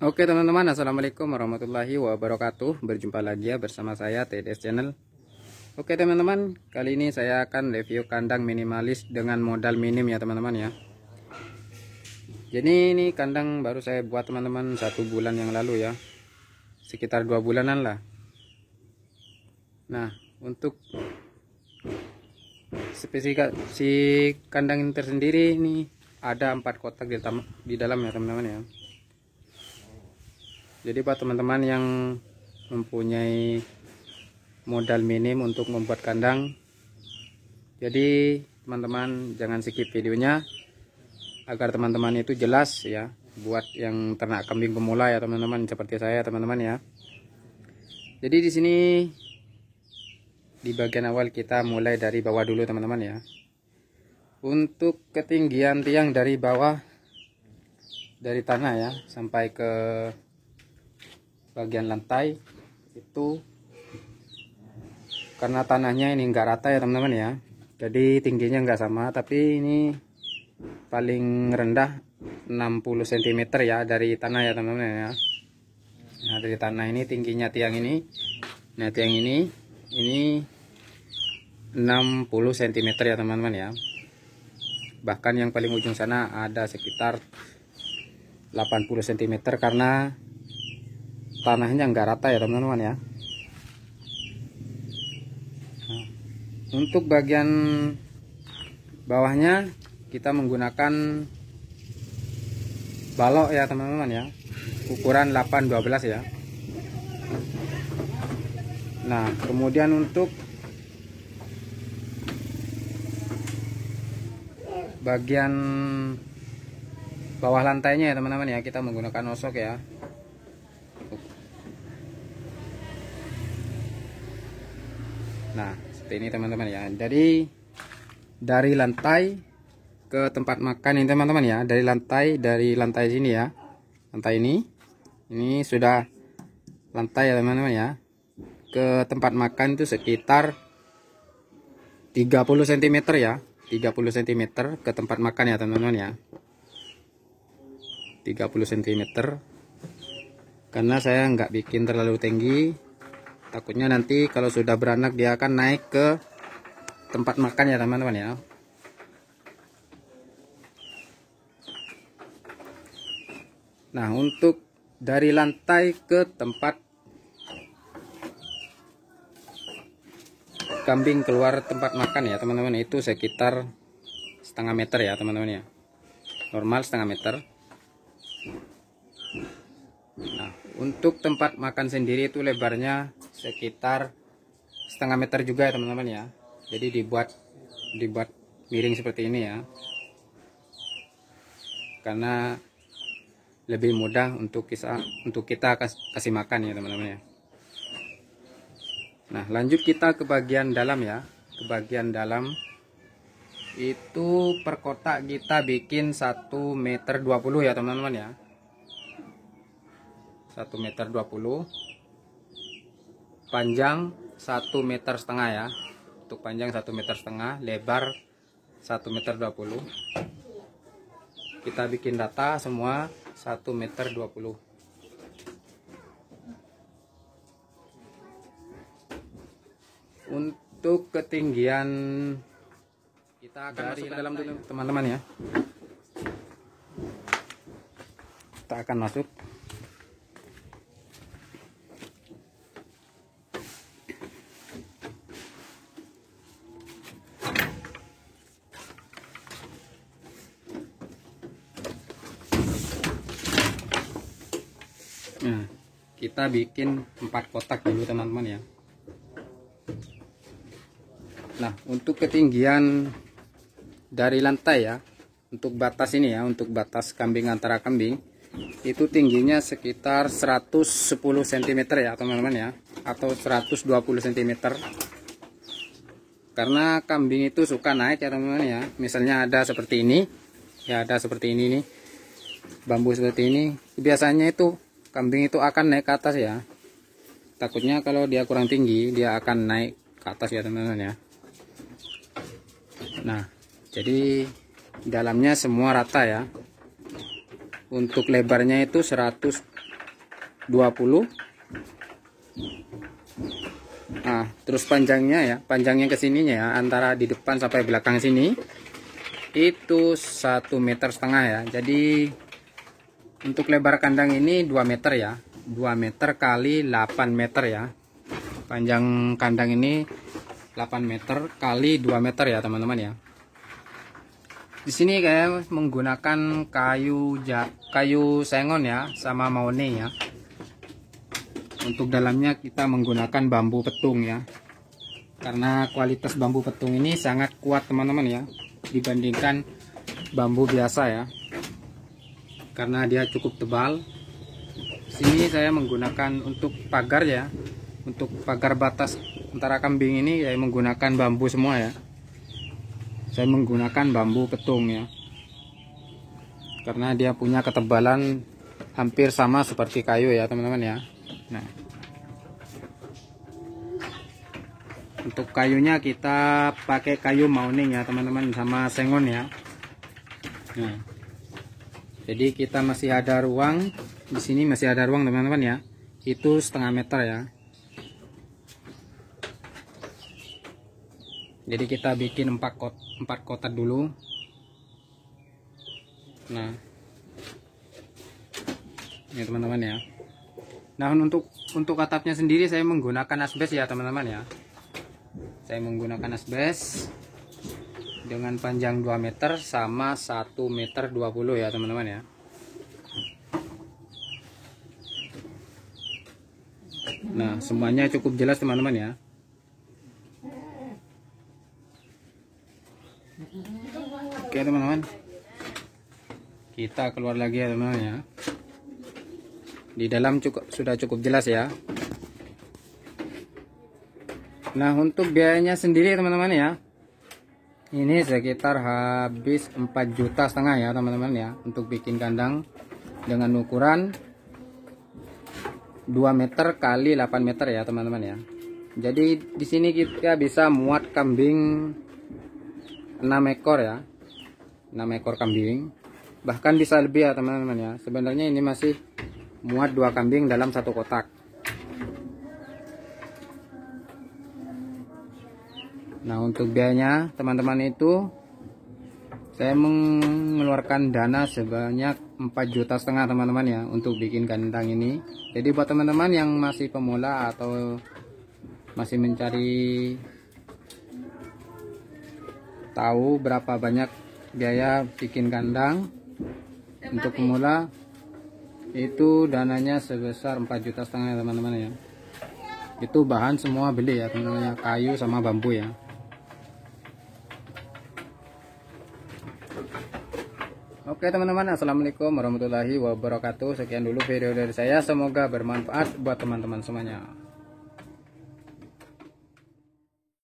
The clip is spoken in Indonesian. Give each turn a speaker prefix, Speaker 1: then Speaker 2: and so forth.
Speaker 1: Oke teman-teman, assalamualaikum warahmatullahi wabarakatuh. Berjumpa lagi ya bersama saya TDS Channel. Oke teman-teman, kali ini saya akan review kandang minimalis dengan modal minim ya teman-teman ya. Jadi ini kandang baru saya buat teman-teman 1 bulan yang lalu ya, sekitar 2 bulanan lah. Nah, untuk spesifikasi kandang ini tersendiri, ini ada 4 kotak di dalam ya teman-teman ya. Jadi buat teman-teman yang mempunyai modal minim untuk membuat kandang, jadi teman-teman jangan skip videonya agar teman-teman itu jelas ya, buat yang ternak kambing pemula ya teman-teman, seperti saya teman-teman ya. Jadi di sini di bagian awal kita mulai dari bawah dulu teman-teman ya. Untuk ketinggian tiang dari bawah dari tanah ya sampai ke bagian lantai itu, karena tanahnya ini enggak rata ya teman-teman ya, jadi tingginya enggak sama, tapi ini paling rendah 60 cm ya dari tanah ya teman-teman ya. Nah, dari tanah ini tingginya tiang ini, nah tiang ini 60 cm ya teman-teman ya. Bahkan yang paling ujung sana ada sekitar 80 cm karena tanahnya enggak rata ya teman-teman ya. Nah, untuk bagian bawahnya kita menggunakan balok ya teman-teman ya, ukuran 8-12 ya. Nah, kemudian untuk bagian bawah lantainya ya teman-teman ya, kita menggunakan osok ya. Nah, seperti ini teman-teman ya. Jadi dari lantai ke tempat makan ini teman-teman ya, dari lantai sini ya, lantai ini sudah lantai ya teman-teman ya, ke tempat makan itu sekitar 30 cm ya, 30 cm ke tempat makan ya teman-teman ya, 30 cm, karena saya nggak bikin terlalu tinggi, takutnya nanti kalau sudah beranak dia akan naik ke tempat makan ya teman-teman ya. Nah, untuk dari lantai ke tempat kambing keluar tempat makan ya teman-teman, itu sekitar setengah meter ya teman-teman ya, normal setengah meter. Nah, untuk tempat makan sendiri itu lebarnya sekitar setengah meter juga ya teman-teman ya. Jadi dibuat miring seperti ini ya, karena lebih mudah untuk kita kasih makan ya teman-teman ya. Nah, lanjut kita ke bagian dalam ya. Ke bagian dalam itu per kotak kita bikin 1,20 meter ya teman-teman ya, 1,20 meter, panjang 1,5 meter ya. Untuk panjang 1,5 meter, lebar 1,20 meter. Kita bikin rata semua 1,20 meter. Untuk ketinggian kita akan masuk ke dalam dulu teman-teman ya. Kita akan masuk. Nah, kita bikin 4 kotak dulu teman-teman ya. Nah, untuk ketinggian dari lantai ya, untuk batas ini ya, untuk batas kambing antara kambing itu tingginya sekitar 110 cm ya teman-teman ya, atau 120 cm. Karena kambing itu suka naik ya teman-teman ya. Misalnya ada seperti ini ya, ada seperti ini nih, bambu seperti ini, biasanya itu kambing itu akan naik ke atas ya. Takutnya kalau dia kurang tinggi dia akan naik ke atas ya teman-teman ya. Nah, jadi dalamnya semua rata ya. Untuk lebarnya itu 120 20. Nah, terus panjangnya ya, panjangnya ke sininya ya, antara di depan sampai belakang sini itu 1,5 meter ya. Jadi untuk lebar kandang ini 2 meter ya, 2 meter kali 8 meter ya. Panjang kandang ini 8 meter kali 2 meter ya teman-teman ya. Di sini kayak menggunakan kayu sengon ya, sama mahoni ya. Untuk dalamnya kita menggunakan bambu petung ya, karena kualitas bambu petung ini sangat kuat teman-teman ya, dibandingkan bambu biasa ya, karena dia cukup tebal. Sini saya menggunakan untuk pagar ya, untuk pagar batas antara kambing ini saya menggunakan bambu semua ya. Saya menggunakan bambu petung ya, karena dia punya ketebalan hampir sama seperti kayu ya teman-teman ya. Nah, untuk kayunya kita pakai kayu mauning ya teman-teman, sama sengon ya. Nah, jadi kita masih ada ruang di sini, masih ada ruang teman-teman ya. Itu 0,5 meter ya. Jadi kita bikin 4 kotak dulu. Nah, ini teman-teman ya. Nah, untuk atapnya sendiri saya menggunakan asbes ya teman-teman ya. Saya menggunakan asbes dengan panjang 2 meter sama 1,20 meter ya teman-teman ya. Nah, semuanya cukup jelas teman-teman ya. Oke teman-teman, kita keluar lagi ya teman-teman ya. Di dalam sudah cukup jelas ya. Nah, untuk biayanya sendiri teman-teman ya, ini sekitar habis 4,5 juta ya teman-teman ya, untuk bikin kandang dengan ukuran 2 meter kali 8 meter ya teman-teman ya. Jadi di sini kita bisa muat kambing 6 ekor ya, 6 ekor kambing, bahkan bisa lebih ya teman-teman ya. Sebenarnya ini masih muat 2 kambing dalam 1 kotak. Nah, untuk biayanya teman-teman itu saya mengeluarkan dana sebanyak 4,5 juta teman-teman ya, untuk bikin kandang ini. Jadi buat teman-teman yang masih pemula atau masih mencari tahu berapa banyak biaya bikin kandang untuk pemula, itu dananya sebesar 4,5 juta ya teman-teman ya. Itu bahan semua beli ya teman-teman ya, kayu sama bambu ya. Oke teman-teman, assalamualaikum warahmatullahi wabarakatuh. Sekian dulu video dari saya, semoga bermanfaat buat teman-teman semuanya.